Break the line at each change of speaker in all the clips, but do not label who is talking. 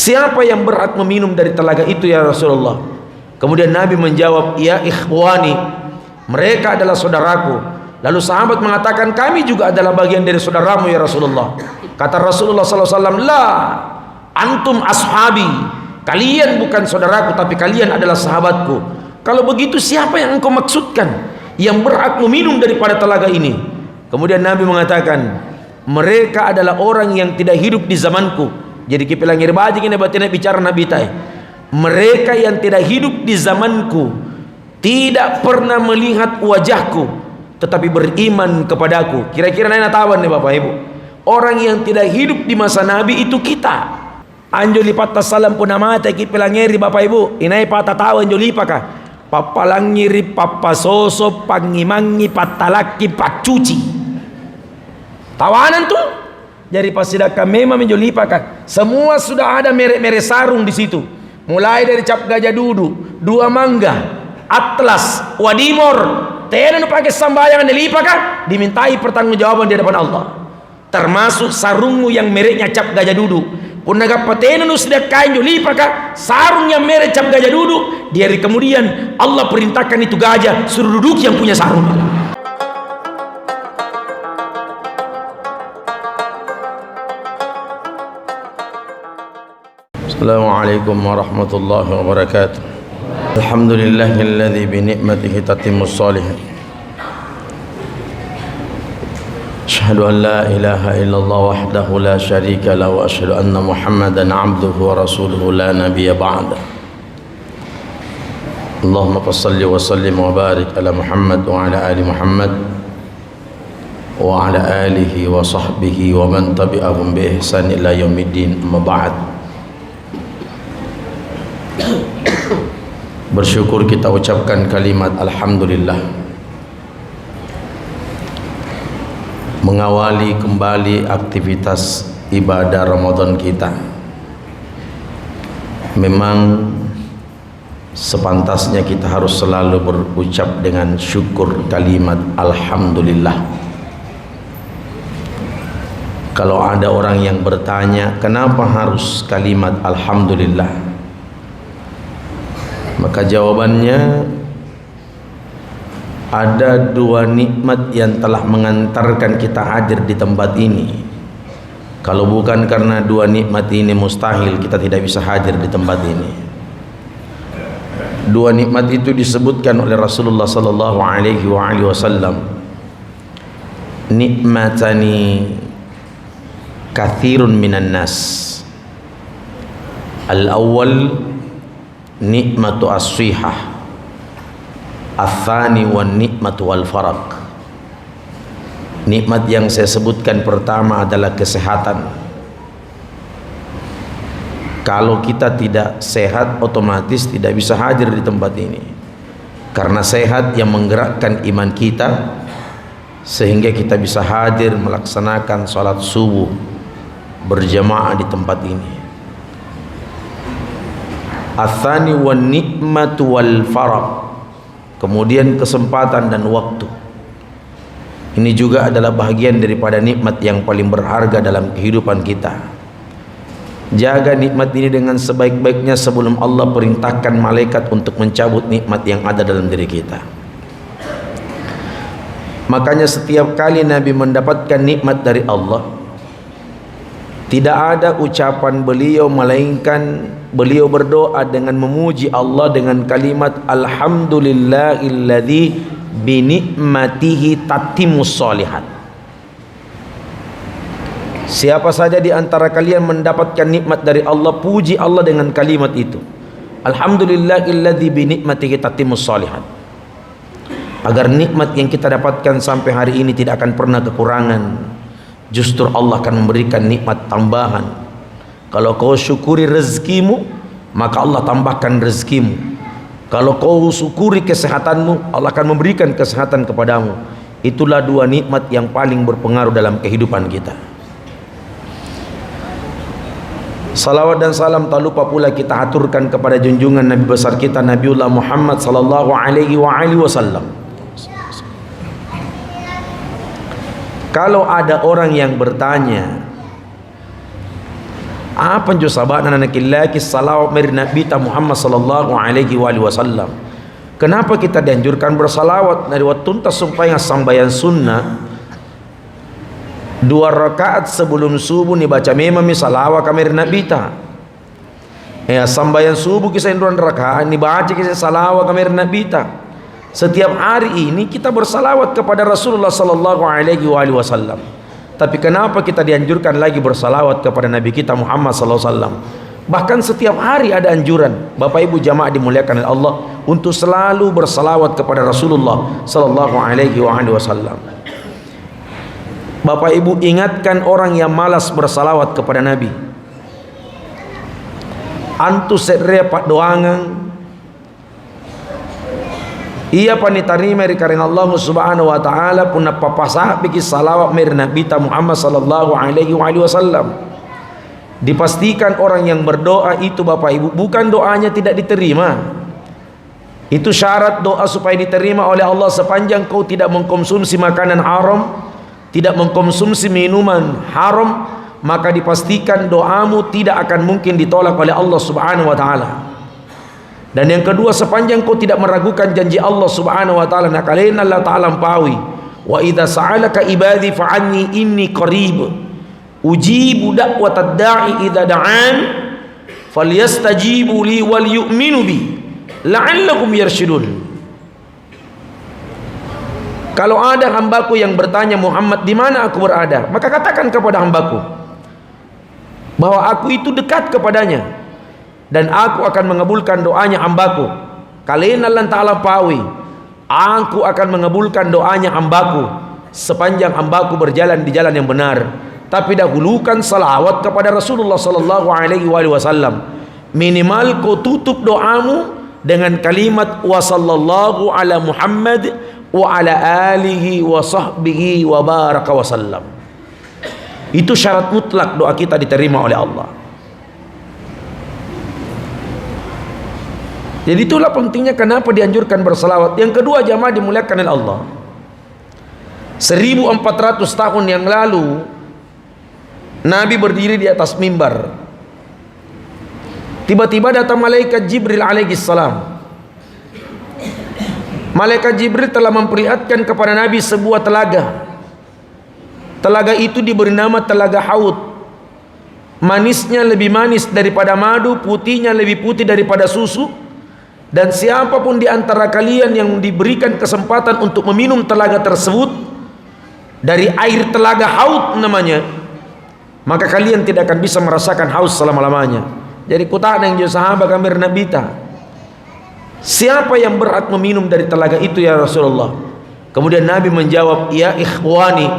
siapa yang berhak meminum dari telaga itu ya Rasulullah? Kemudian Nabi menjawab, ya ikhwani, mereka adalah saudaraku. Lalu sahabat mengatakan, kami juga adalah bagian dari saudaramu ya Rasulullah. Kata Rasulullah SAW, la antum ashabi, kalian bukan saudaraku, tapi kalian adalah sahabatku. Kalau begitu siapa yang engkau maksudkan yang berhak meminum daripada telaga ini? Kemudian Nabi mengatakan, mereka adalah orang yang tidak hidup di zamanku. Jadi kipilang irbaji ini batinnya bicara Nabi tay. Mereka yang tidak hidup di zamanku, tidak pernah melihat wajahku, tetapi beriman kepadaku. Kira-kira nana tawan nih Bapak Ibu. Orang yang tidak hidup di masa Nabi itu kita. Anjo lipat salam pun nama tay kipilang iri Bapak Ibu. Inai patah tahu anjo lipakah? Papalang ngiri, papasoso, pangimangi, patalaki, pacuci. Tawanan tuh. Jadi pasidaka memang menjolipakah. Semua sudah ada merek-merek sarung di situ. Mulai dari cap gajah dudu, dua mangga, atlas, wadimor. Tena pakai sambayangan dilipakah? Dimintai pertanggungjawaban di hadapan Allah. Termasuk sarungmu yang mereknya cap gajah dudu. Punaga patena nu sudah kain jolipakah? Sarung yang merek cap gajah dudu. Di hari kemudian Allah perintahkan itu gajah suruh duduk yang punya sarung. Assalamualaikum warahmatullahi wabarakatuh. Alhamdulillahilladzi bi ni'matihi tatimmus shalihat. Asyhadu an la ilaha illallah wahdahu la syarika lahu wa asyhadu anna Muhammadan 'abduhu wa rasuluhu la nabiyya ba'da. Allahumma shalli wa sallim wa barik ala Muhammad wa ala ali Muhammad wa ala alihi wa sahbihi wa man tabi'ahum bi ihsan ila yaumiddin. Amma ba'd. Bersyukur kita ucapkan kalimat alhamdulillah, mengawali kembali aktivitas ibadah Ramadan kita. Memang sepantasnya kita harus selalu berucap dengan syukur kalimat alhamdulillah. Kalau ada orang yang bertanya kenapa harus kalimat alhamdulillah, maka jawabannya ada dua nikmat yang telah mengantarkan kita hadir di tempat ini. Kalau bukan karena dua nikmat ini, mustahil kita tidak bisa hadir di tempat ini. Dua nikmat itu disebutkan oleh Rasulullah sallallahu alaihi wasallam, nikmatani kathirun minan nas. Al-awwal nikmatu as-sihah, al-thani wan nikmatu wal faraq. Nikmat yang saya sebutkan pertama adalah kesehatan. Kalau kita tidak sehat, otomatis tidak bisa hadir di tempat ini. Karena sehat yang menggerakkan iman kita, sehingga kita bisa hadir melaksanakan salat subuh berjamaah di tempat ini. Athani wan nikmatu wal faraq, kemudian kesempatan dan waktu. Ini juga adalah bahagian daripada nikmat yang paling berharga dalam kehidupan kita. Jaga nikmat ini dengan sebaik-baiknya sebelum Allah perintahkan malaikat untuk mencabut nikmat yang ada dalam diri kita. Makanya setiap kali Nabi mendapatkan nikmat dari Allah, tidak ada ucapan beliau melainkan beliau berdoa dengan memuji Allah dengan kalimat alhamdulillahilladzi bi ni'matihi tatimmus shalihat. Siapa saja di antara kalian mendapatkan nikmat dari Allah, puji Allah dengan kalimat itu, alhamdulillahilladzi bi ni'matihi tatimmus shalihat. Agar nikmat yang kita dapatkan sampai hari ini tidak akan pernah kekurangan. Justru Allah akan memberikan nikmat tambahan. Kalau kau syukuri rezekimu, maka Allah tambahkan rezekimu. Kalau kau syukuri kesehatanmu, Allah akan memberikan kesehatan kepadamu. Itulah dua nikmat yang paling berpengaruh dalam kehidupan kita. Salawat dan salam tak lupa pula kita aturkan kepada junjungan Nabi besar kita Nabiullah Muhammad sallallahu alaihi wasallam. Kalau ada orang yang bertanya, Apa jo sabana nak laki salawat mir Nabi Muhammad sallallahu alaihi wasallam. Kenapa kita dianjurkan bersalawat dari waktu tuntas supaya sambayan sunnah 2 rakaat sebelum subuh ni baca memang salawat kamir Nabi ta. Ya sambayan subuh kisah 2 rakaat ni baca kisah salawat kamir Nabi ta. Setiap hari ini kita bersalawat kepada Rasulullah sallallahu alaihi wasallam. Tapi kenapa kita dianjurkan lagi bersalawat kepada Nabi kita Muhammad sallallahu alaihi wasallam? Bahkan setiap hari ada anjuran, Bapak Ibu jamaah dimuliakan oleh Allah, untuk selalu bersalawat kepada Rasulullah sallallahu alaihi wasallam. Bapak Ibu ingatkan orang yang malas bersalawat kepada Nabi. Antu sedre pak doangan ia panitarima karena Allah subhanahu wa ta'ala punna papasa bagi salawat mir Nabi Muhammad sallallahu alaihi wasallam. Dipastikan orang yang berdoa itu Bapak Ibu bukan doanya tidak diterima. Itu syarat doa supaya diterima oleh Allah sepanjang kau tidak mengkonsumsi makanan haram, tidak mengkonsumsi minuman haram, maka dipastikan doamu tidak akan mungkin ditolak oleh Allah subhanahu wa ta'ala. Dan yang kedua, sepanjang kau tidak meragukan janji Allah subhanahu wa ta'ala, nak kalian Allah ta'ala pawi, wa idza sa'alaka ibadi fa'anni inni qarib ujibu da'watad da'i idza da'an falyastajibu li wal yu'minu bi la'allakum yarshudun. Kalau ada hambaku yang bertanya, Muhammad di mana aku berada, maka katakan kepada hambaku bahwa aku itu dekat kepadanya dan aku akan mengabulkan doanya hambaku. Kalian Allah Ta'ala pawi, aku akan mengabulkan doanya hambaku sepanjang hambaku berjalan di jalan yang benar. Tapi dahulukan salawat kepada Rasulullah sallallahu alaihi wasallam. Minimal kau tutup doamu dengan kalimat wa sallallahu ala Muhammad wa ala alihi wa sahbihi wa baraka wa sallam. Itu syarat mutlak doa kita diterima oleh Allah. Jadi itulah pentingnya kenapa dianjurkan bersalawat. Yang kedua, jamaah dimuliakan oleh Allah, 1400 tahun yang lalu Nabi berdiri di atas mimbar. Tiba-tiba datang malaikat Jibril alaihi salam. Malaikat Jibril telah memperlihatkan kepada Nabi sebuah telaga. Telaga itu diberi nama Telaga Haud. Manisnya lebih manis daripada madu, putihnya lebih putih daripada susu. Dan siapapun di antara kalian yang diberikan kesempatan untuk meminum telaga tersebut, dari air Telaga Haud namanya, maka kalian tidak akan bisa merasakan haus selama-lamanya. Jadi kutanya yang sahabat kami Nabi ta, siapa yang berhak meminum dari telaga itu ya Rasulullah? Kemudian Nabi menjawab, ya ikhwani,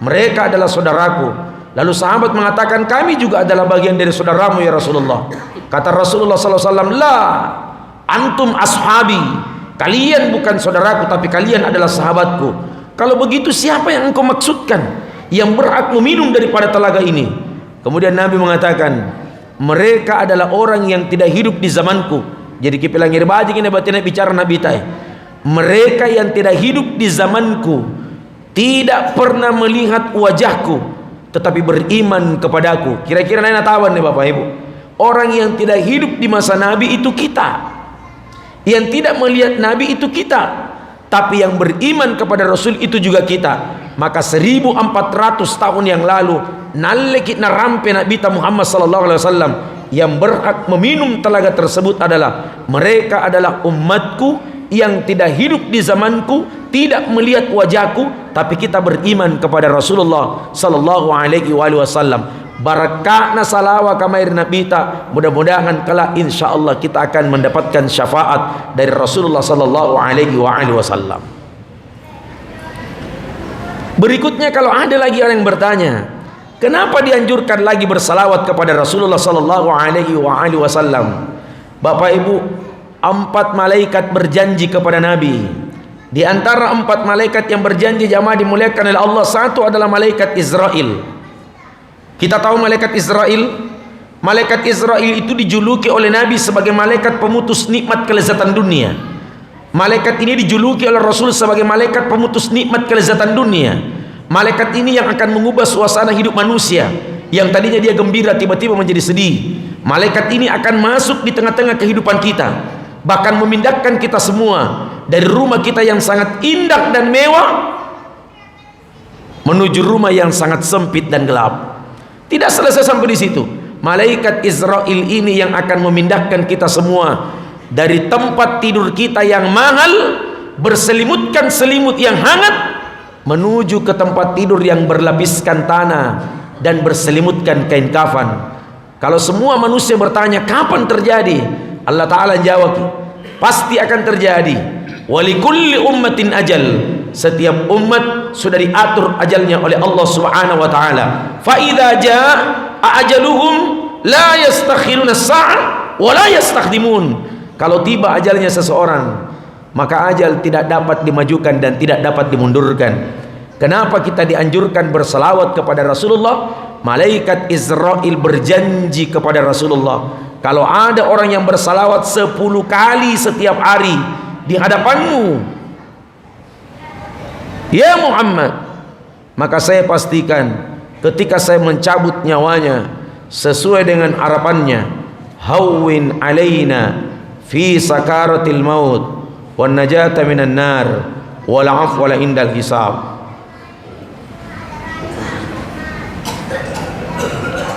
mereka adalah saudaraku. Lalu sahabat mengatakan, kami juga adalah bagian dari saudaramu ya Rasulullah. Kata Rasulullah SAW, la antum ashabi, kalian bukan saudaraku tapi kalian adalah sahabatku. Kalau begitu siapa yang engkau maksudkan yang berhak meminum daripada telaga ini? Kemudian Nabi mengatakan, mereka adalah orang yang tidak hidup di zamanku. Jadi kipilang irbaji ini batinnya bicara Nabi tay. Mereka yang tidak hidup di zamanku, tidak pernah melihat wajahku, tetapi beriman kepadaku. Kira-kira nanya tawan nih Bapak Ibu. Orang yang tidak hidup di masa Nabi itu kita. Yang tidak melihat Nabi itu kita, tapi yang beriman kepada Rasul itu juga kita. Maka 1400 tahun yang lalu nalekit narampe Nabi Muhammad sallallahu alaihi wasallam, yang berhak meminum telaga tersebut adalah mereka, adalah umatku yang tidak hidup di zamanku, tidak melihat wajahku, tapi kita beriman kepada Rasulullah sallallahu alaihi wasallam. Barakahna salawat kamair Nabi ta, mudah-mudahan kelak insyaallah kita akan mendapatkan syafaat dari Rasulullah sallallahu alaihi wasallam. Berikutnya, kalau ada lagi orang yang bertanya, kenapa dianjurkan lagi bersalawat kepada Rasulullah sallallahu alaihi wasallam? Bapak Ibu, 4 malaikat berjanji kepada Nabi. Di antara 4 malaikat yang berjanji jamaah dimuliakan oleh Allah, satu adalah malaikat Israel. Kita tahu malaikat Israel. Malaikat Israel itu dijuluki oleh Nabi sebagai malaikat pemutus nikmat kelezatan dunia. Malaikat ini dijuluki oleh Rasul sebagai malaikat pemutus nikmat kelezatan dunia. Malaikat ini yang akan mengubah suasana hidup manusia, Yang tadinya dia gembira tiba-tiba menjadi sedih. Malaikat ini akan masuk di tengah-tengah kehidupan kita, bahkan memindahkan kita semua dari rumah kita yang sangat indah dan mewah menuju rumah yang sangat sempit dan gelap. Tidak selesai sampai di situ. Malaikat Israel ini yang akan memindahkan kita semua dari tempat tidur kita yang mahal, berselimutkan selimut yang hangat, menuju ke tempat tidur yang berlapiskan tanah dan berselimutkan kain kafan. Kalau semua manusia bertanya kapan terjadi, Allah Ta'ala jawab, pasti akan terjadi. Walikulli ummatin ajal, setiap umat sudah diatur ajalnya oleh Allah Subhanahu wa Ta'ala. Fa idza jaa ajaluhum la yastakhiruna as-sa'a wa la yastakdimun. Kalau tiba ajalnya seseorang, maka ajal tidak dapat dimajukan dan tidak dapat dimundurkan. Kenapa kita dianjurkan berselawat kepada Rasulullah? Malaikat Israel berjanji kepada Rasulullah, kalau ada orang yang bersalawat 10 kali setiap hari di hadapanmu, ya Muhammad, maka saya pastikan ketika saya mencabut nyawanya sesuai dengan harapannya, hawwin alaina fi sakaratil maut wan najata minan nar wal afwa indal hisab.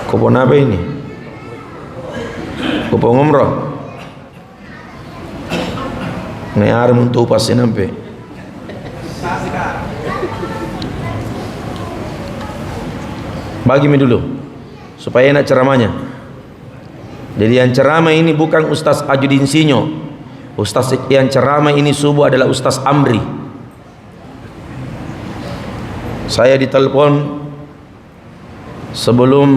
Kupon apa ini? Kupon umroh. Ini hari untuk pasti nampak. Bagi mi dulu supaya enak ceramahnya. Jadi yang ceramah ini bukan Ustaz Ajudin Sinyo. Ustaz yang ceramah ini subuh adalah Ustaz Amri. Saya ditelepon sebelum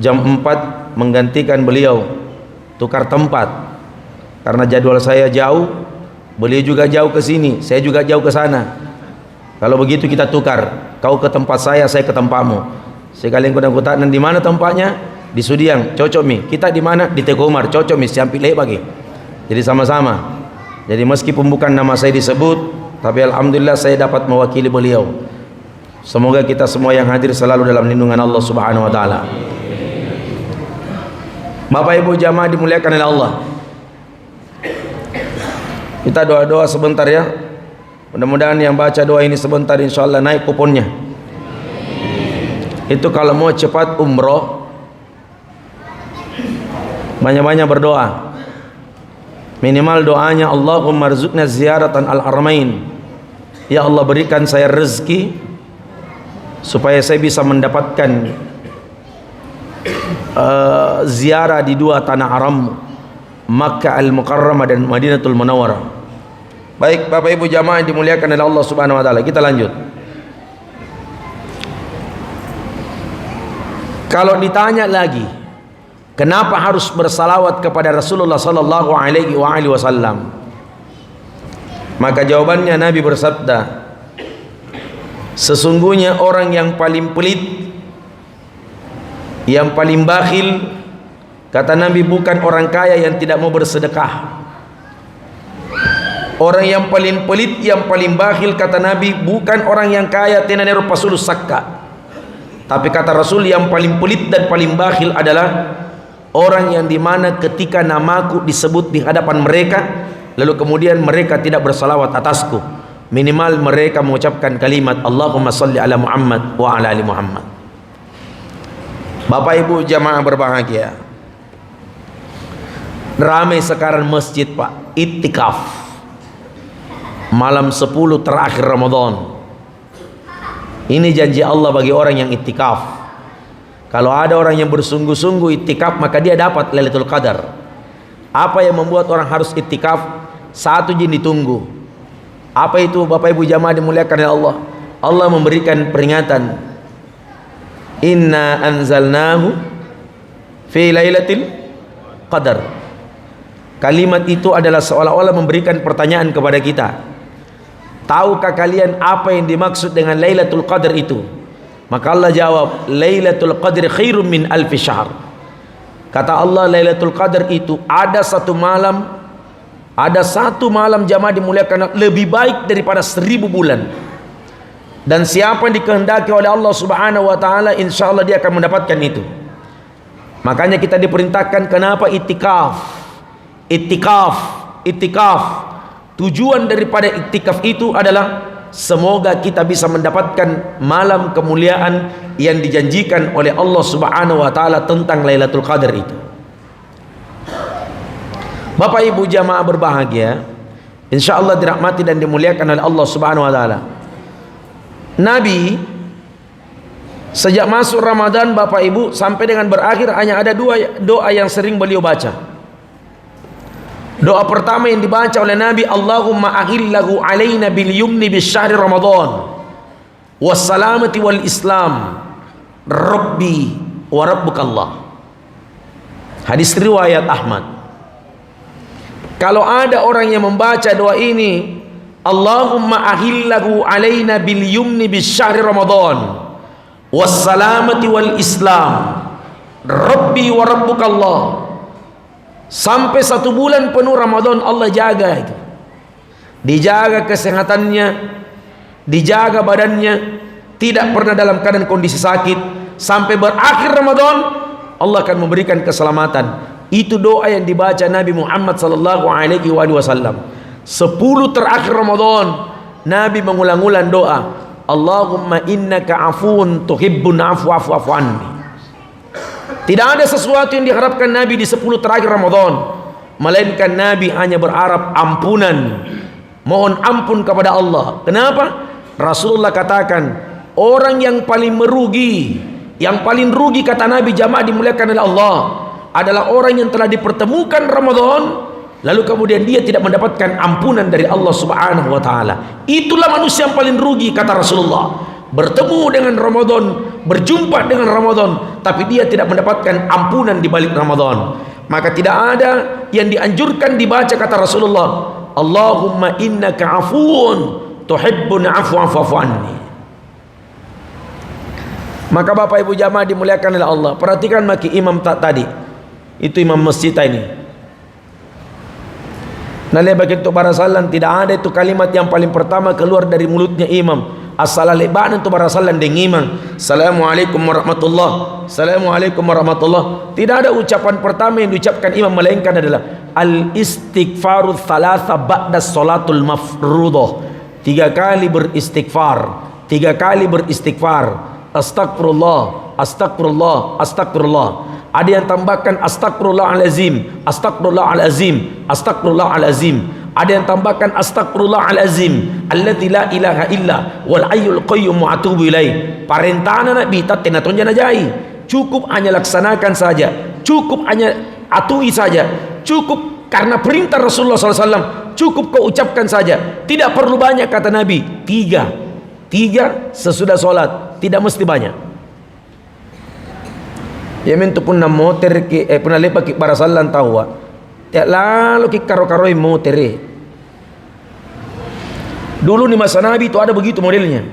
jam 4 menggantikan beliau, tukar tempat karena jadwal saya jauh, beliau juga jauh ke sini, saya juga jauh ke sana. Kalau begitu kita tukar, kau ke tempat saya ke tempatmu. Sekalian kuda-kuda di mana tempatnya? Di Sudiang, cocok mi. Kita di mana? Di Teguh Umar, cocok mi. Siampi leh bagi. Jadi sama-sama. Jadi meskipun bukan nama saya disebut, tapi alhamdulillah saya dapat mewakili beliau. Semoga kita semua yang hadir selalu dalam lindungan Allah Subhanahu wa Ta'ala. Bapak Ibu jamaah dimuliakan oleh Allah, kita doa-doa sebentar ya. Mudah-mudahan yang baca doa ini sebentar insyaallah naik kuponnya. Itu kalau mau cepat umroh, banyak-banyak berdoa. Minimal doanya, Allahumma rzuqna ziyaratan al-haramain. Ya Allah, berikan saya rezeki supaya saya bisa mendapatkan ziarah di dua tanah haram, Makkah al-Mukarramah dan Madinatul Munawwarah. Baik Bapak Ibu jamaah yang dimuliakan oleh Allah Subhanahu wa Ta'ala, kita lanjut. Kalau ditanya lagi, kenapa harus bersalawat kepada Rasulullah sallallahu alaihi wasallam? Maka jawabannya Nabi bersabda, sesungguhnya orang yang paling pelit, yang paling bakhil, kata Nabi, bukan orang kaya yang tidak mau bersedekah. Orang yang paling pelit, yang paling bakhil, kata Nabi, bukan orang yang kaya tenaneru pasulus sakka. Tapi kata Rasul, yang paling pelit dan paling bakhil adalah orang yang dimana ketika namaku disebut di hadapan mereka, lalu kemudian mereka tidak bersalawat atasku. Minimal mereka mengucapkan kalimat Allahumma salli ala Muhammad wa ala ali Muhammad. Bapak Ibu jamaah berbahagia, ramai sekarang masjid Pak, iktikaf malam 10 terakhir Ramadan. Ini janji Allah bagi orang yang iktikaf. Kalau ada orang yang bersungguh-sungguh iktikaf, maka dia dapat Lailatul Qadar. Apa yang membuat orang harus iktikaf? Satu jin ditunggu. Apa itu Bapak Ibu jamaah dimuliakan oleh Allah? Allah memberikan peringatan, inna anzalnahu fi lailatul qadar. Kalimat itu adalah seolah-olah memberikan pertanyaan kepada kita. Tahukah kalian apa yang dimaksud dengan Lailatul Qadar itu? Maka Allah jawab, Lailatul Qadri khairum min alfi syahr. Kata Allah, Lailatul Qadar itu ada satu malam jamaah dimuliakan, lebih baik daripada 1000 bulan. Dan siapa yang dikehendaki oleh Allah Subhanahu wa taala, insyaallah dia akan mendapatkan itu. Makanya kita diperintahkan, kenapa itikaf? Itikaf. Tujuan daripada itikaf itu adalah semoga kita bisa mendapatkan malam kemuliaan yang dijanjikan oleh Allah Subhanahu wa taala tentang Lailatul Qadar itu. Bapak Ibu jamaah berbahagia, insyaallah dirahmati dan dimuliakan oleh Allah Subhanahu wa taala. Nabi sejak masuk Ramadan, Bapak Ibu, sampai dengan berakhir hanya ada dua doa yang sering beliau baca. Doa pertama yang dibaca oleh Nabi, Allahumma ahillahu alaina bil yumni bis syahri Ramadan wassalamati wal Islam Rabbi wa rabbukallah. Hadis riwayat Ahmad. Kalau ada orang yang membaca doa ini, Allahumma ahillahu alaina bil yumni bis syahri Ramadan wassalamati wal Islam Rabbi wa rabbukallah, sampai 1 bulan penuh Ramadan Allah jaga itu. Dijaga kesehatannya, dijaga badannya, tidak pernah dalam keadaan kondisi sakit. Sampai berakhir Ramadan Allah akan memberikan keselamatan. Itu doa yang dibaca Nabi Muhammad sallallahu alaihi wasallam. 10 terakhir Ramadan Nabi mengulang-ulang doa, Allahumma innaka afuun tuhibbun afu anni. Tidak ada sesuatu yang diharapkan Nabi di 10 terakhir Ramadan, melainkan Nabi hanya berharap ampunan, mohon ampun kepada Allah. Kenapa? Rasulullah katakan, orang yang paling merugi, yang paling rugi kata Nabi jamaah dimuliakan oleh Allah, adalah orang yang telah dipertemukan Ramadan lalu kemudian dia tidak mendapatkan ampunan dari Allah Subhanahu wa taala. Itulah manusia yang paling rugi kata Rasulullah. Bertemu dengan Ramadan, berjumpa dengan Ramadan, tapi dia tidak mendapatkan ampunan di balik Ramadan. Maka tidak ada yang dianjurkan dibaca kata Rasulullah, Allahumma innaka afuun tuhibbun afu anni. Maka Bapak Ibu jamaah dimuliakan oleh Allah, perhatikan maki imam tadi. Itu imam masjid ini. Nalai begitu barasalan, tidak ada itu kalimat yang paling pertama keluar dari mulutnya imam. Assalamualaikum itu barasalan dengan imam. Assalamualaikum warahmatullah. Assalamualaikum warahmatullah. Tidak ada ucapan pertama yang diucapkan imam, melainkan adalah al-istighfaru thalatha ba'da salatul mafruḍah. 3 kali beristighfar. 3 kali beristighfar. Astagfirullah, astagfirullah, astagfirullah. Ada yang tambahkan astagfirullahalazim, astagfirullahalazim, astagfirullahalazim. Ada yang tambahkan astagfirullahalazim alladzi la ilaha illa wal hayyul qayyum wa atubu ilaih. Parentana Nabi tatena tonjana jai. Cukup hanya laksanakan saja, cukup hanya atui saja, cukup karena perintah Rasulullah SAW, cukup kau ucapkan saja, tidak perlu banyak kata Nabi. 3 sesudah sholat, tidak mesti banyak. Ya mentu pun na motor ki pun lepa ki barasalan tawa. Ya lalu ki karo-karoi motor. Dulu di masa Nabi itu ada begitu modelnya.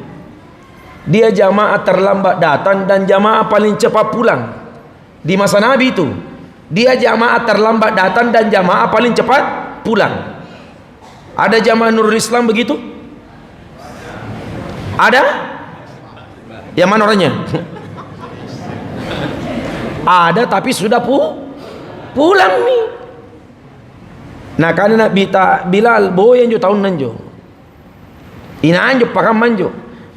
Dia jamaah terlambat datang dan jamaah paling cepat pulang. Di masa Nabi itu, dia jamaah terlambat datang dan jamaah paling cepat pulang. Ada jamaah Nurul Islam begitu? Ada? Yang mana orangnya? Ada tapi sudah pulang nih. Nah karena nak bita Bilal boyan jo tahun nanjo. Ina anjo pakam manjo.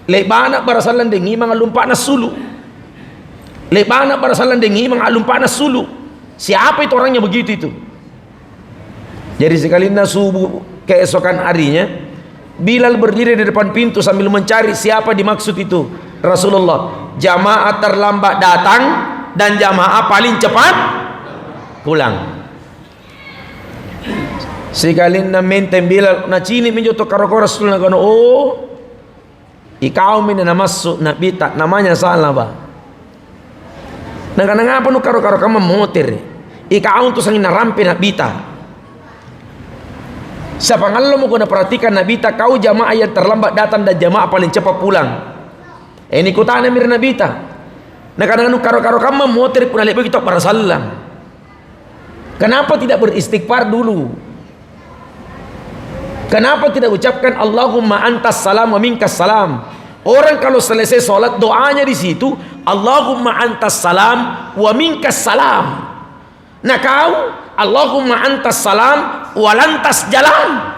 Lebana barasalan dengi mangalumpa na sulu. Lebana barasalan dengi mangalumpa na sulu. Siapa itu orangnya begitu itu? Jadi sekali na subuh keesokan harinya, Bilal berdiri di depan pintu sambil mencari siapa dimaksud itu. Rasulullah, jamaah terlambat datang dan jamaah paling cepat pulang. Sekali na mentem Bilal na cini menjoto karo Rasul na kono, oh ikaw min na masuk na bita namanya salah ba. Nang ngapa nu karo kamu motor. Ikaw tu sangin narampe na bita. Sa pangalo mo ko na perhatikan na bita kau jamaah yang terlambat datang dan jamaah paling cepat pulang. Ini kutana mir na bita. Nah kadang-kadang karo-karo kamu motor pun alih begitu para salam. Kenapa tidak beristighfar dulu? Kenapa tidak ucapkan Allahumma antas salam wa minkas salam? Orang kalau selesai sholat doanya di situ, Allahumma antas salam wa minkas salam. Nah kau, Allahumma antas salam wa lantas jalan.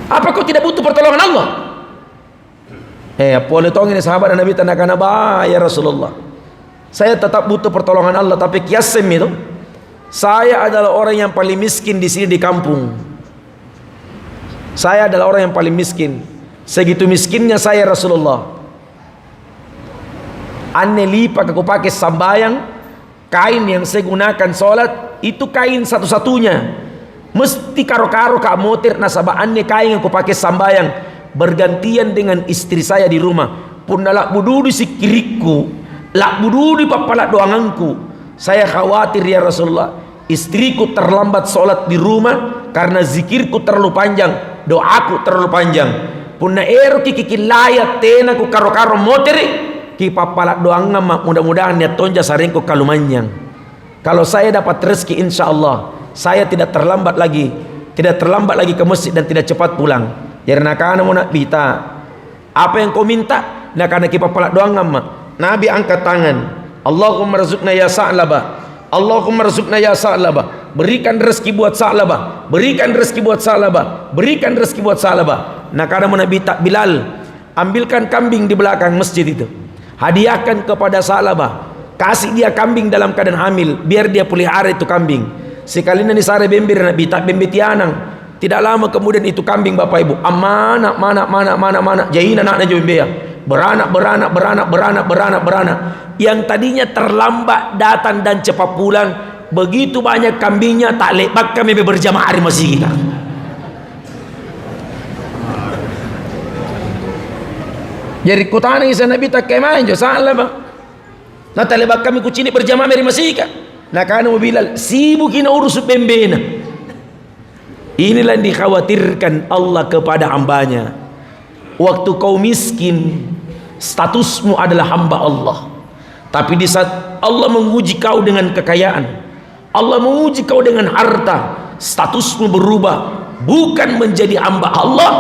Apa kau tidak butuh pertolongan Allah? Boleh tong ini sahabat Nabi tandakan apa ya Rasulullah? Saya tetap butuh pertolongan Allah, tapi kiasem itu, saya adalah orang yang paling miskin di sini di kampung. Saya adalah orang yang paling miskin. Segitu miskinnya saya Rasulullah. Anne lipat aku pakai sambayang, kain yang saya gunakan sholat itu kain satu-satunya. Mesti karo-karo kak motir nasabah anne kain yang aku pakai sambayang bergantian dengan istri saya di rumah. Pun lak bududi si kiriku, lak bududi papalak doanganku. Saya khawatir ya Rasulullah, istriku terlambat sholat di rumah karena zikirku terlalu panjang, doaku terlalu panjang. Punna ero kiki layat tenaku karo-karo moteri ki papalak doangam, mudah-mudahan niat tonja saringku kalumanyang. Kalau saya dapat rezeki insya Allah saya tidak terlambat lagi ke masjid dan tidak cepat pulang. Jadi nakana mau nak bita apa yang kau minta, nakana ki papalak doangam. Nabi angkat tangan, Allahumma rizukna ya Sa'labah, Allahumma rizukna ya Sa'labah, berikan rezeki buat Sa'labah, berikan rezeki buat Sa'labah, berikan rezeki buat Sa'labah. Nah karena Nabi tak Bilal, ambilkan kambing di belakang masjid itu, hadiahkan kepada Sa'labah, kasih dia kambing dalam keadaan hamil, biar dia pelihara itu kambing. Sekalinya di sare bembir Nabi tak bembetianang. Tidak lama kemudian itu kambing bapak ibu mana jaina anaknya jombeya, beranak. Yang tadinya terlambat datang dan cepat pulang, begitu banyak kambingnya tak lepak kami berjamaah di masjid kita. Jadi kutana isa Nabi tak kemain jo salah bang. Nah tak lepak kami kucini berjamaah di masjid kita. Nah karena Bilal sibuk ina urus bembena. Inilah yang dikhawatirkan Allah kepada hambanya. Waktu kau miskin, statusmu adalah hamba Allah. Tapi di saat Allah menguji kau dengan kekayaan, Allah menguji kau dengan harta, statusmu berubah, bukan menjadi hamba Allah,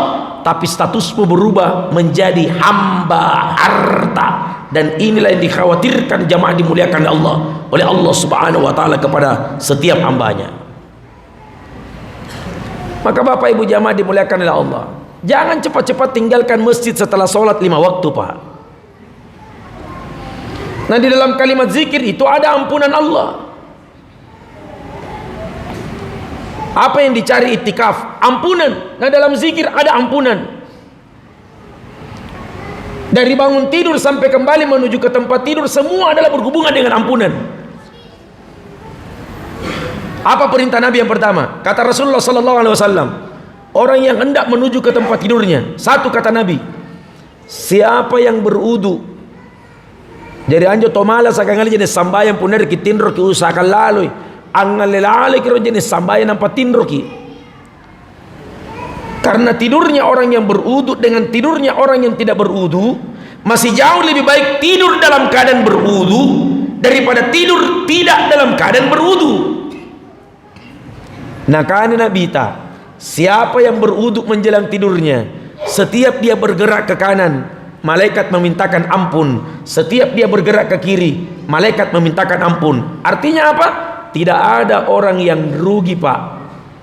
tapi statusmu berubah menjadi hamba harta. Dan inilah yang dikhawatirkan jamaah dimuliakan Allah oleh Allah Subhanahu wa taala kepada setiap hambanya. Maka Bapak Ibu jamaah dimuliakan oleh Allah, jangan cepat-cepat tinggalkan masjid setelah sholat 5 waktu Pak. Nah di dalam kalimat zikir itu ada ampunan Allah. Apa yang dicari itikaf? Ampunan. Nah dalam zikir ada ampunan. Dari bangun tidur sampai kembali menuju ke tempat tidur semua adalah berhubungan dengan ampunan. Apa perintah Nabi yang pertama? Kata Rasulullah sallallahu alaihi wasallam, orang yang hendak menuju ke tempat tidurnya, satu kata Nabi, siapa yang berudu dari anjo tomala sakangali jenis sambayan puner ki tindro ki usahakan lalui angalelale kiro jenis sambayan nampak tindro ki. Karena tidurnya orang yang berudu dengan tidurnya orang yang tidak berudu masih jauh lebih baik tidur dalam keadaan berudu daripada tidur tidak dalam keadaan berudu. Nah karena Nabi siapa yang berudu menjelang tidurnya, setiap dia bergerak ke kanan malaikat memintakan ampun, setiap dia bergerak ke kiri malaikat memintakan ampun. Artinya apa? Tidak ada orang yang rugi Pak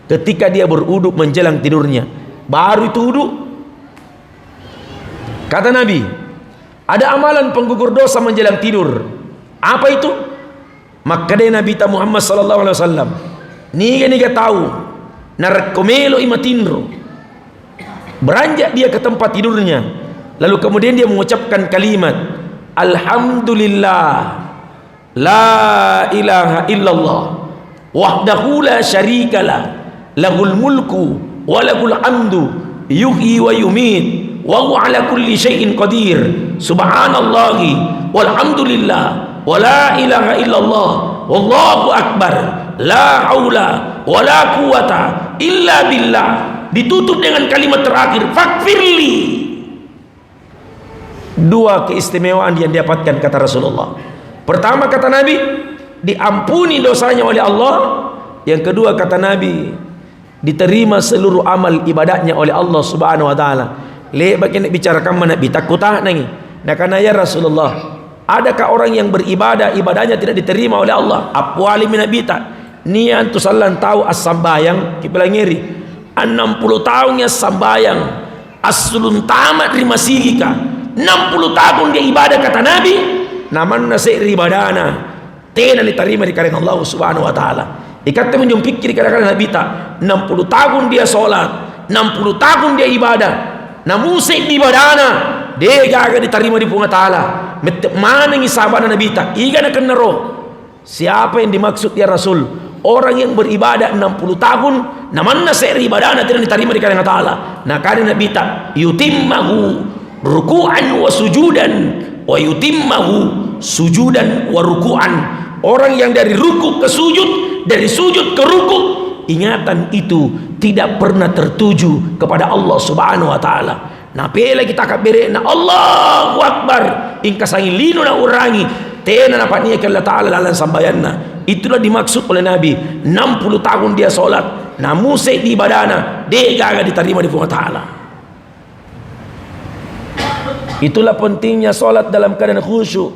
ketika dia berudu menjelang tidurnya. Baru itu wudu. Kata Nabi, ada amalan penggugur dosa menjelang tidur. Apa itu? Maka dari Nabi Muhammad sallallahu alaihi wasallam, niga tahu narkomelo imatindro. Beranjak dia ke tempat tidurnya, lalu kemudian dia mengucapkan kalimat Alhamdulillah la ilaha illallah wahdahu la syarikalah lahul mulku walakul hamdu yuhyi wa yumit wa huwa ala kulli syai'in qadir subhanallahi walhamdulillah wa la ilaha illallah wallahu akbar la haula wa la quwata illa billah. Ditutup dengan kalimat terakhir fakfirli. Dua keistimewaan yang didapatkan kata Rasulullah. Pertama kata Nabi, diampuni dosanya oleh Allah. Yang kedua kata Nabi, diterima seluruh amal ibadahnya oleh Allah Subhanahu wa taala. le bagian bicarakan mana bitakutah nangi. Nah karena ya Rasulullah, adakah orang yang beribadah ibadahnya tidak diterima oleh Allah? Apwali minabita. Nian tu sallan tahu as-sambayang kipelangiri 60 tahunnya sambayang asulun tamat rima sigika 60 tahun dia ibadah kata Nabi naman nasi ibadana tena diterima di kalangan Allah subhanahu wa ta'ala. Ikatnya menjum pikir kadang-kadang Nabi tak 60 tahun dia sholat 60 tahun dia ibadah namun musik di ibadana dia gagal diterima di punga ta'ala mana yang sahabat Nabi tak iga nak nero. Siapa yang dimaksud ya Rasul? Orang yang beribadah 60 tahun naman nasi ibadana tidak diterima di kalangan ta'ala. Nah karena Nabi tak yutimmahu ruku'an wa sujudan wa yutimmahu sujudan wa ruku'an. Orang yang dari ruku ke sujud, dari sujud ke ruku, ingatan itu tidak pernah tertuju kepada Allah subhanahu wa ta'ala. Nah pela kita kabere na Allahu Akbar ingkasangi lino na urangi tena na paniya ke Allah ta'ala lalan sambayanna. Itulah dimaksud oleh Nabi 60 tahun dia sholat na musik di ibadana dia gagal diterima di Allah ta'ala. Itulah pentingnya sholat dalam keadaan khusyuk.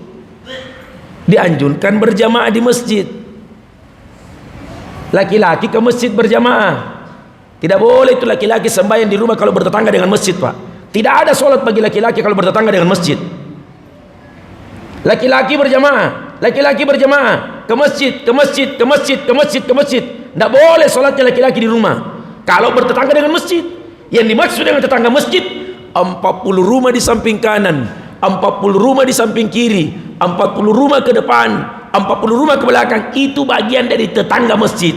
Dianjurkan berjamaah di masjid. Laki-laki ke masjid berjamaah. Tidak boleh itu laki-laki sembahyang di rumah kalau bertetangga dengan masjid, Pak. Tidak ada sholat bagi laki-laki kalau bertetangga dengan masjid. Laki-laki berjamaah, laki-laki berjamaah ke masjid, ke masjid, ke masjid, ke masjid, ke masjid. Tidak boleh sholatnya laki-laki di rumah kalau bertetangga dengan masjid. Yang dimaksud dengan tetangga masjid 40 rumah di samping kanan, 40 rumah di samping kiri, 40 rumah ke depan, 40 rumah ke belakang, itu bagian dari tetangga masjid.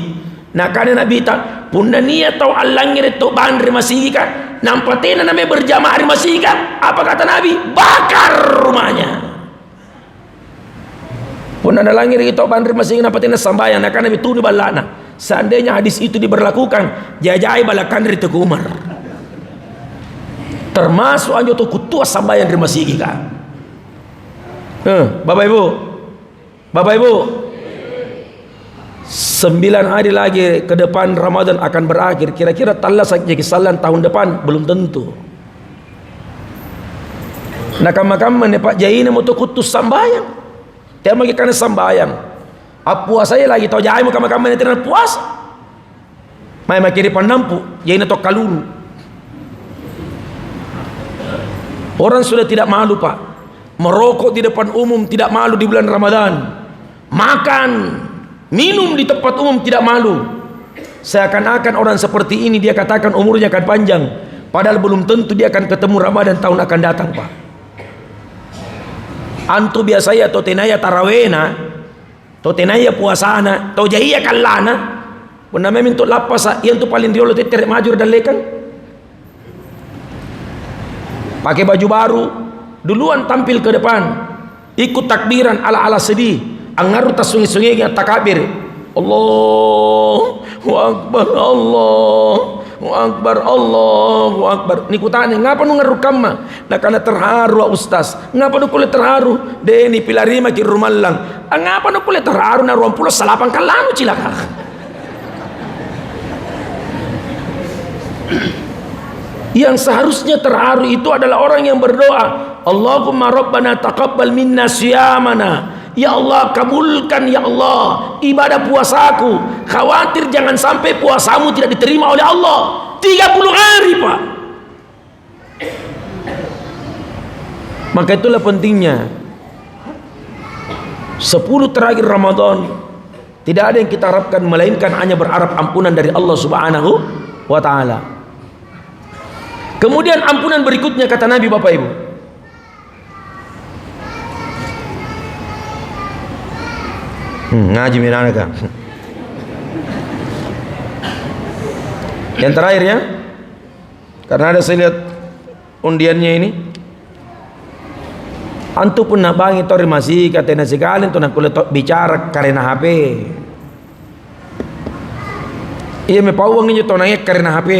Nah karena Nabi tak punda niat tau alangir itu bandri masih kan nampatena namanya berjamaah di masjid kan. Apa kata Nabi? Bakar rumahnya. Punda alangir itu bandri masih nampatena sambayang. Nah karena Nabi itu di balana. Seandainya hadis itu diberlakukan, jajai balakan dari Teguh Umar. Termasuk anjo tu kutua sambayang di masjid kan. Bapak Ibu 9 hari lagi ke depan Ramadan akan berakhir. Kira-kira talla saja kisalan tahun depan belum tentu. Nah kamar-kamar ni Pak Jai ni moto kutus sambayang. Dia magi kana sambayang. Puasa saya lagi tau jai mo kamar-kamar ni tidak puasa. Mai makiri pandampu, Jai ni tok kalulu. Orang sudah tidak malu, Pak. Merokok di depan umum tidak malu di bulan Ramadan. Makan, minum di tempat umum tidak malu. Seakan-akan orang seperti ini dia katakan umurnya akan panjang. Padahal belum tentu dia akan ketemu Ramadan tahun akan datang, Pak. Antu biasanya to tenaya tarawena, to tenaya puasana, to jahia kallana. Puna memintu lapas yang tu paling diolo tetere majur dan lekan. Pakai baju baru, duluan tampil ke depan, ikut takbiran ala-ala sedih, angaru tasungi-sungi yang takabir. Allahu Akbar, Allahu Akbar, Allahu Akbar. Ni kutanya, ngapa nu ngarukam mah? Nah karena terharu ustaz. Ngapa nu kulit terharu? Deni pilarima ki rumallang. Ngapa nu kulit terharu na 20 salapan kalanu cilaka. Yang seharusnya terharu itu adalah orang yang berdoa, Allahumma rabbana taqabbal minna siyamana. Ya Allah, kabulkan ya Allah ibadah puasaku. Khawatir jangan sampai puasamu tidak diterima oleh Allah. 30 hari, Pak. Maka itulah pentingnya 10 terakhir Ramadan. Tidak ada yang kita harapkan melainkan hanya berharap ampunan dari Allah Subhanahu wa ta'ala. Kemudian ampunan berikutnya kata Nabi, Bapak Ibu, ngaji minanaga. Yang terakhir ya, karena ada saya lihat undiannya ini, antu pun nabangi tori masih katanya sekali tu nak kulit bicara karena HP. Iya me pawang ini tu naik karena HP.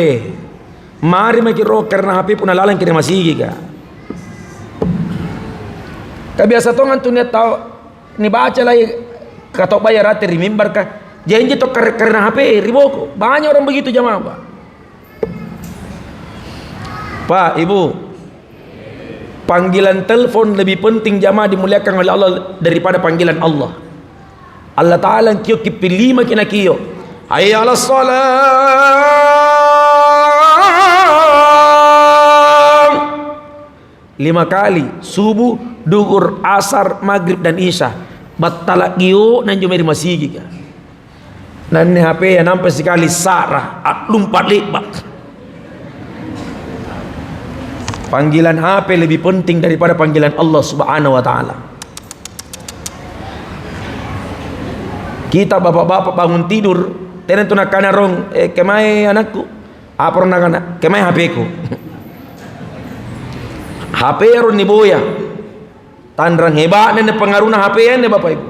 Mari makiro karena HP pun alalan kira masih ka. Kebiasa tu ngantu ni tahu ni baca lagi kata bayar rati remember ka. Janji tu karena HP riboko. Banyak orang begitu jamaah, Pak. Pak, Ibu, panggilan telepon lebih penting jamaah dimuliakan oleh Allah daripada panggilan Allah. Allah Ta'ala kio kipilih makin kio hayya ala salam 5 kali, subuh, duhur, asar, maghrib dan isya. Batalak kio nan jumeri masigi ka nan HP yang nampak sekali sarah lumpat lebat. Panggilan HP lebih penting daripada panggilan Allah Subhanahu wa Ta'ala. Kita bapak-bapak bangun tidur tenen tu nak kanarong kemai anakku apa orang nak kemai HP ku HP ron ni boya tandrang hebat nene pengaruhna HP ane bapak ibu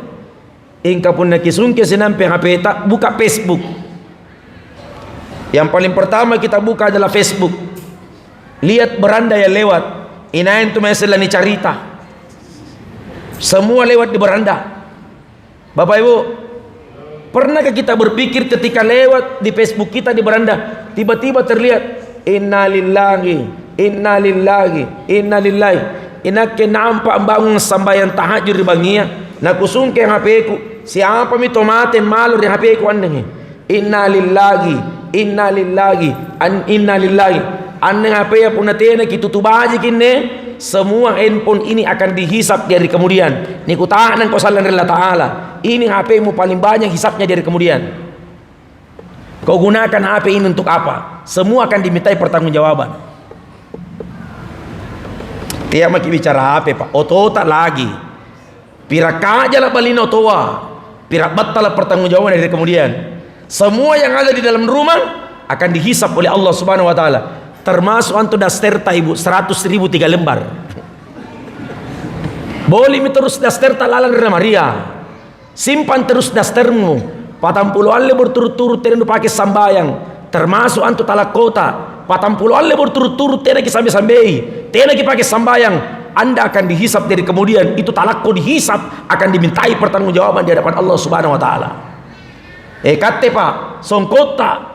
ingka pun nak kisungke senampe HP tak buka Facebook. Yang paling pertama kita buka adalah Facebook. Lihat beranda yang lewat inain tu meselah ni carita semua lewat di beranda. Bapak ibu, pernahkah kita berpikir ketika lewat di Facebook kita di beranda tiba-tiba terlihat innalillahi innalillahi innalillahi inake nampak bangun sambayang tahajud di bangia na kusungke HP ku siapa mi tomate malu di HP ku aneh innalillahi innalillahi innalillahi aneh HP ya pun natena kitutubaji kinne semua handphone ini akan dihisap dari kemudian ni kutahanan kau salan Allah Ta'ala ini HP mu paling banyak hisapnya dari kemudian. Kau gunakan HP ini untuk apa? Semua akan dimintai pertanggungjawaban. Tiap maki bicara HP pak oto tak lagi pirak aja lah balino toa pirak batal pertanggungjawaban dari kemudian. Semua yang ada di dalam rumah akan dihisap oleh Allah Subhanahu wa Ta'ala, termasuk antu dasterta ibu 100.000 3 lembar. Boleh mi terus dasterta lalang Maria. Simpan terus dastermu 40 alle berturut-turut tena pakai sambayang, termasuk antu talak kota 40 alle berturut-turut tena ki sambai-sambai tena ki pakai sambayang. Anda akan dihisap dari kemudian itu talakko dihisap akan dimintai pertanggungjawaban di hadapan Allah Subhanahu wa Ta'ala. Kate pak songkota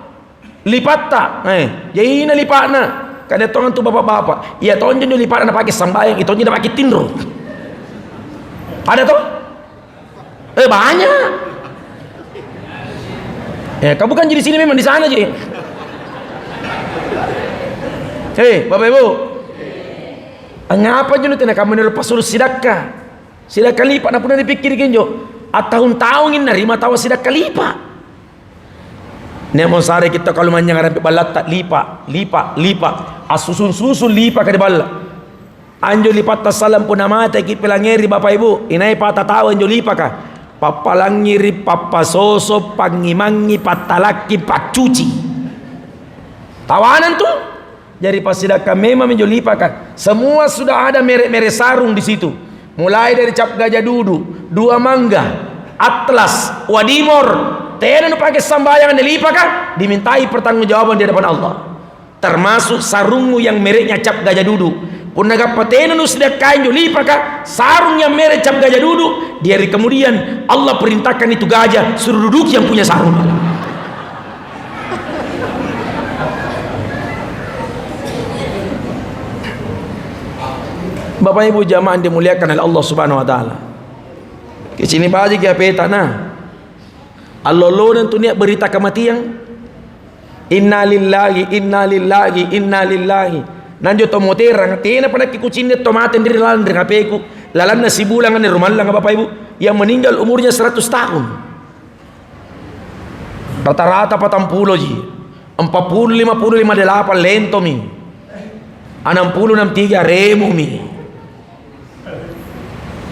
lipatta jadi ina lipatna kada tongan tu bapak-bapak iya tonjen dia lipatna pakai sambayang itu tonjen pakai tindro ada toh banyak kau bukan jadi sini memang di sana je. Bapak ibu ngapa jenuh tena kamu nerupa suruh sidakka lipat na pun dipikirkan jo tahun-tahun ini nerima tawa sidakka lipat nemo sare kita kalau manyang arapi balat tak lipat asusun lipat ka di bala anjo lipat ta salam pun amate ki pelangeri bapak ibu inai pata tawa anjo lipat ka papalangiri papasoso pangimangi patalaki pacuci tawanan tuh jadi pasidaka memang menjo lipat ka semua sudah ada merek-merek sarung di situ mulai dari cap gajah dudu 2 mangga atlas wadimor tena nu pakai sambayangan dilipat kan dimintai pertanggungjawaban di hadapan Allah, termasuk sarungmu yang mereknya cap gajah duduk pun naga patena nu sedekain jo lipat kan sarung yang merek cap gajah duduk di hari kemudian Allah perintahkan itu gajah suruh duduk yang punya sarung. Bapak ibu jamaah dimuliakan oleh Allah Subhanahu wa Ta'ala, kesini baji kia peta nah Allah lonan tu niat berita kematian innalillahi innalillahi innalillahi nanjo tomoterang tena pada kikucin dia tomaten diri lalan dengan peku lalan nasi bulan kan rumah lang bapak ibu yang meninggal umurnya 100 tahun rata-rata 40 ji 40 50 58 lento mi 60 63 remu mi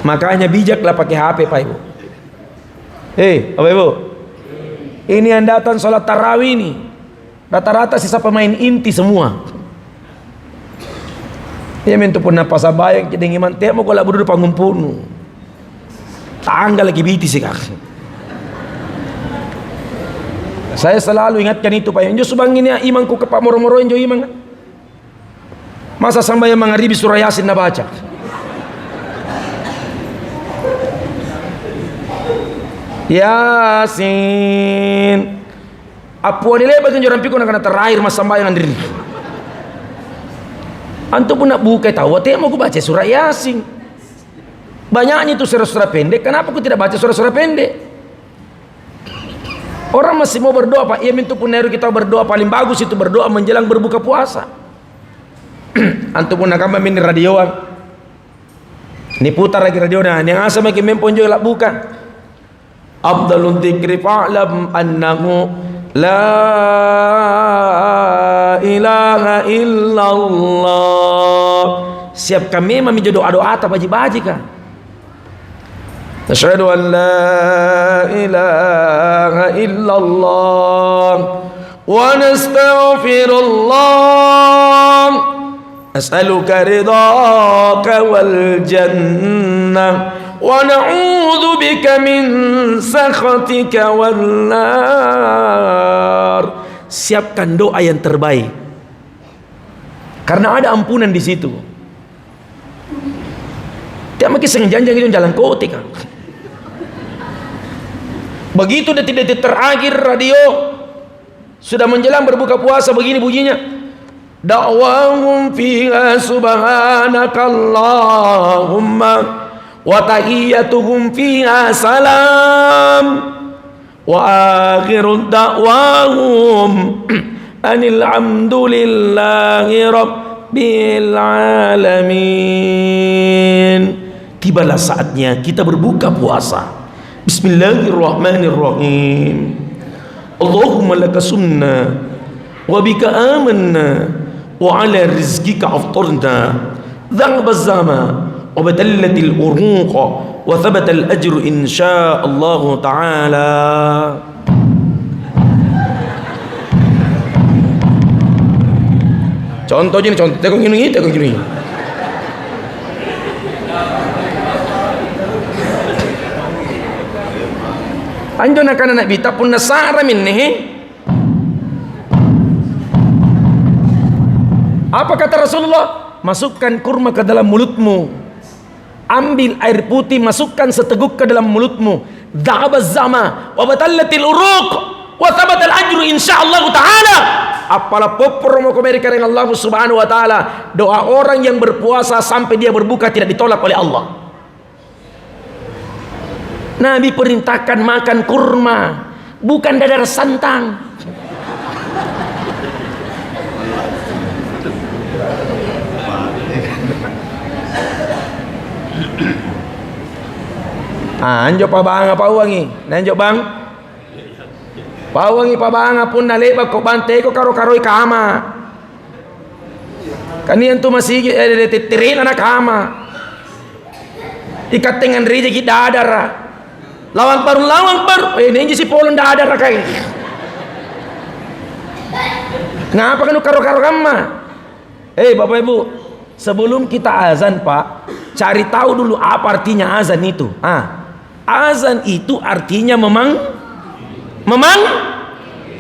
makanya bijaklah pakai HP pak ibu. Bapak ibu ini yang datang sholat tarawih ini rata-rata sisa pemain inti semua ya mentu pun napa sabayang jadi iman teh mau kalau berdua pangumpunu tangga lagi biti sih kak. Saya selalu ingatkan itu pak Injo subang ini imanku ke pak moro-moro Injo iman masa sampai mangaribi surah Yasin na baca Yasin apu adile bagian joran pikun akan terakhir mas sambayangan diri Antum pun nak buka tahu, mau aku baca surah Yasin. Banyaknya itu surah-surah pendek. Kenapa aku tidak baca surah-surah pendek? Orang masih mau berdoa, Pak. Ya mintu puneru kita berdoa paling bagus itu berdoa menjelang berbuka puasa. Antum pun nak main radioan. Ini putar lagi radionya. Yang asa makin mempon juga buka. Afdalul dzikri fa'lam annahu la ilaha illallah. Siap kami mami doa-doa apa baji-baji kan. Asyhadu an la ilaha illallah wa nastaghfirullah as'aluka ridhaka wal jannah wa na'udzu bika min sakhatika wan nar. Siapkan doa yang terbaik karena ada ampunan di situ. Tiap makin senjanjang itu jalan kotik kan. Begitu detik-detik terakhir radio sudah menjelang berbuka puasa, begini bunyinya, da'wahum fiha subhanakallahumma wa tahiyyatuhum fiha salam wa akhiru da'wahum anil hamdulillahi rabbil alamin. Tibalah saatnya kita berbuka puasa. Bismillahirrahmanirrahim. Allahumma laka sumna wa bika amanna wa ala rizqika aftarna dhahaba az-zama wa batallatil uruqa wa thabata al-ajru insyaallah ta'ala. Contohnya ini, contoh tengok gini. Anjo nak anak bita pun nasara minni. Apa kata Rasulullah? Masukkan kurma ke dalam mulutmu, ambil air putih, masukkan seteguk ke dalam mulutmu. Dhahaba zama wa batallatil uruq wa thabatal ajru insyaallah ta'ala. Apalah popor mau kembali dengan Allah subhanahu wa ta'ala. Doa orang yang berpuasa sampai dia berbuka tidak ditolak oleh Allah. Nabi perintahkan makan kurma, bukan dadar santang. Anjo pa bang apa wangi? Nanjo bang? Pa wangi pa bang pun naleba ko bante ko karo-karoi kama. Kanian tu masih titirin anak kama. Ikat dengan rezeki dadar. Lawang baru. Ini si polon dadar kayak. Ngapa kan karo-karo kama? Bapak Ibu, sebelum kita azan Pak, cari tahu dulu apa artinya azan itu. Azan itu artinya memang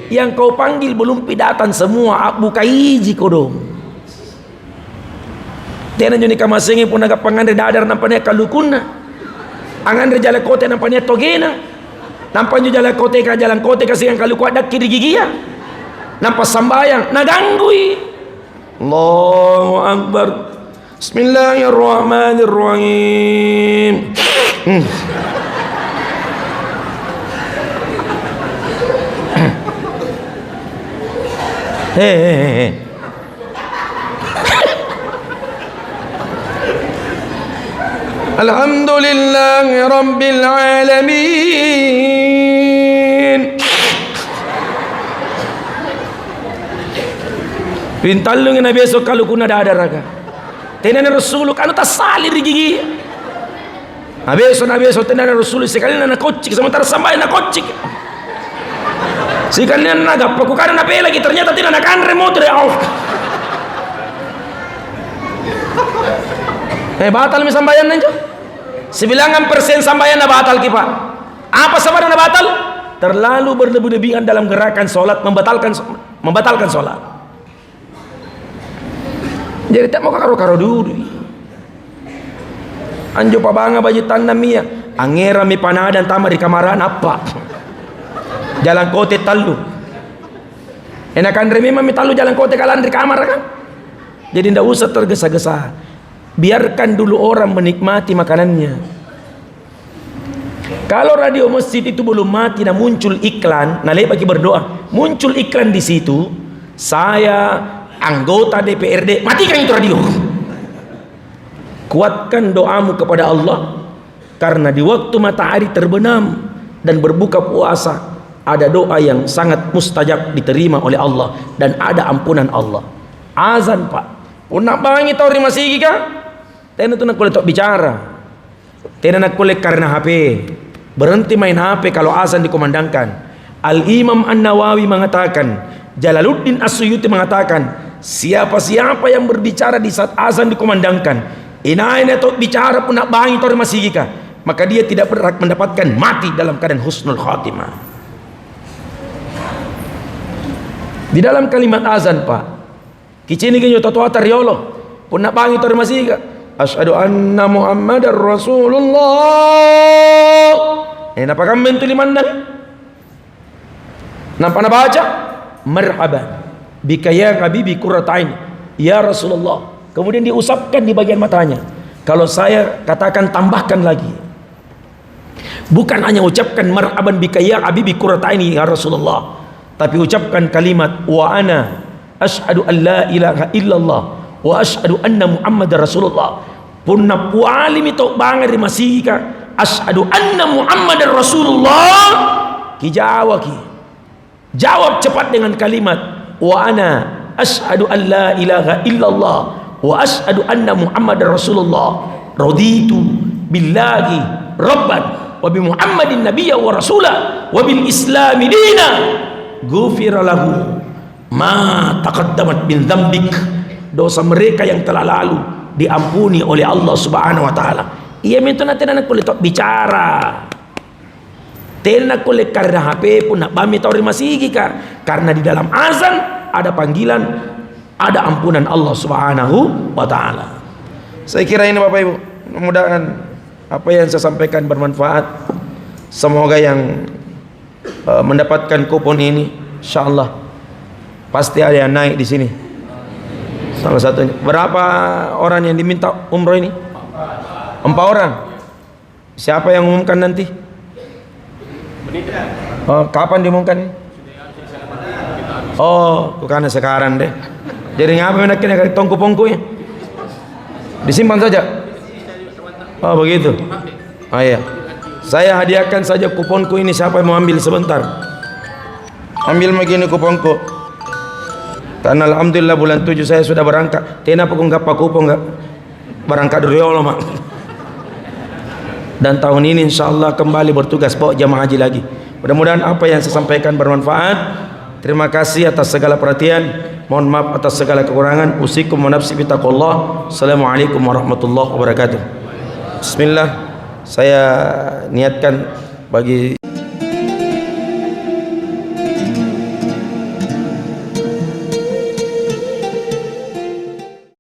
yang kau panggil belum pidatan semua, buka iji kodong. Tena joni kamasengi pun agak pangandre dadar nampaknya kalukuna. Angan jalan kote nampaknya togena. Nampaknya jalan kote kasih yang kalau kuat kiri gigia. Nampak sambayang naganggui. Allahu Akbar. Bismillahirrahmanirrahim. Alhamdulillahi rabbil alamin. Pintalung na besok kalau kuna dadar raga. Tenan Rasul kan ta salir gigi. Na besok tenan Rasul sekali na kocik sementara sampai na kocik. Sekali na naga pakukan na pela lagi ternyata tidak na kan remote re off. Batal mi sambayan nanjo. Sebilangan persen sambayan na batal ki Pak. Apa sambayan na batal? Terlalu berlebih-lebihan dalam gerakan solat membatalkan solat. Jadi tak mau karo-karo dulu. Anjo pabanga baju tanam mia. Angera mi panadan tama di kamaran apa? Jalan kote talu. Enakan remi mi talu jalan kote kalan di kamar kan? Jadi tidak usah tergesa-gesa. Biarkan dulu orang menikmati makanannya. Kalau radio masjid itu belum mati dan muncul iklan, nah bagi berdoa, muncul iklan di situ, saya anggota DPRD, matikan itu radio. Kuatkan doamu kepada Allah, karena di waktu matahari terbenam dan berbuka puasa ada doa yang sangat mustajab diterima oleh Allah dan ada ampunan Allah. Azan pak, punak bangi tau rima sigi kah? Tena tu nak boleh tok bicara, tena nak boleh karena HP. Berhenti main HP kalau azan dikumandangkan. Al-Imam An-Nawawi mengatakan, Jalaluddin As-Suyuti mengatakan, siapa-siapa yang berbicara di saat azan dikumandangkan, inain atau bicara pun nak bangi tau rima sigi kah, maka dia tidak berhak mendapatkan mati dalam keadaan husnul khatimah. Di dalam kalimat azan pak, kicini kenyo totoa tariolo pun nak bangi tau rima sigi kah, asyhadu anna Muhammadar Rasulullah. Napa kami tu limandang? Napa na baca? Marhaban bika ya habibi qurratain ya Rasulullah. Kemudian diusapkan di bagian matanya. Kalau saya katakan tambahkan lagi, bukan hanya ucapkan marhaban bika ya habibi qurratain ya Rasulullah, tapi ucapkan kalimat wa ana asyhadu an la ilaha illallah wa asyhadu anna Muhammadar Rasulullah. Punna pualim itu bangar di masika asyhadu anna Muhammadar Rasulullah, ki jawab cepat dengan kalimat wa ana asyhadu an la ilaha illallah wa asyhadu anna Muhammadar Rasulullah, raditu billahi rabban wa bi Muhammadin nabiyya wa rasula wa bil islami dina, ghufira lahu ma taqaddamat min dzambik. Dosa mereka yang telah lalu diampuni oleh Allah Subhanahu wa taala. Ia minta nanti nak boleh tok bicara. Tena boleh karena HP pun nak bami tahu masih kah? Karena di dalam azan ada panggilan, ada ampunan Allah Subhanahu wa taala. Saya kira ini Bapak Ibu, mudah-mudahan apa yang saya sampaikan bermanfaat. Semoga yang mendapatkan kupon ini insyaallah pasti ada yang naik di sini. Salah satunya. Berapa orang yang diminta umroh ini? 4 orang. Siapa yang umumkan nanti? Oh, kapan diumumkan ini? Oh, bukan sekarang deh. Jadi ngapa menakin tongku-pongku ya? Disimpan saja. Oh, begitu. Oh iya. Saya hadiahkan saja kuponku ini, siapa yang mau ambil sebentar? Ambil begini kuponku. Karena alhamdulillah bulan 7 saya sudah berangkat. Tena pun enggak pakupo enggak berangkat dari Allah mak. Dan tahun ini insyaallah kembali bertugas bawa jamaah haji lagi. Mudah-mudahan apa yang saya sampaikan bermanfaat. Terima kasih atas segala perhatian. Mohon maaf atas segala kekurangan. Usikum wa nafsi bitaqullah. Assalamualaikum warahmatullahi wabarakatuh. Bismillah. Saya niatkan bagi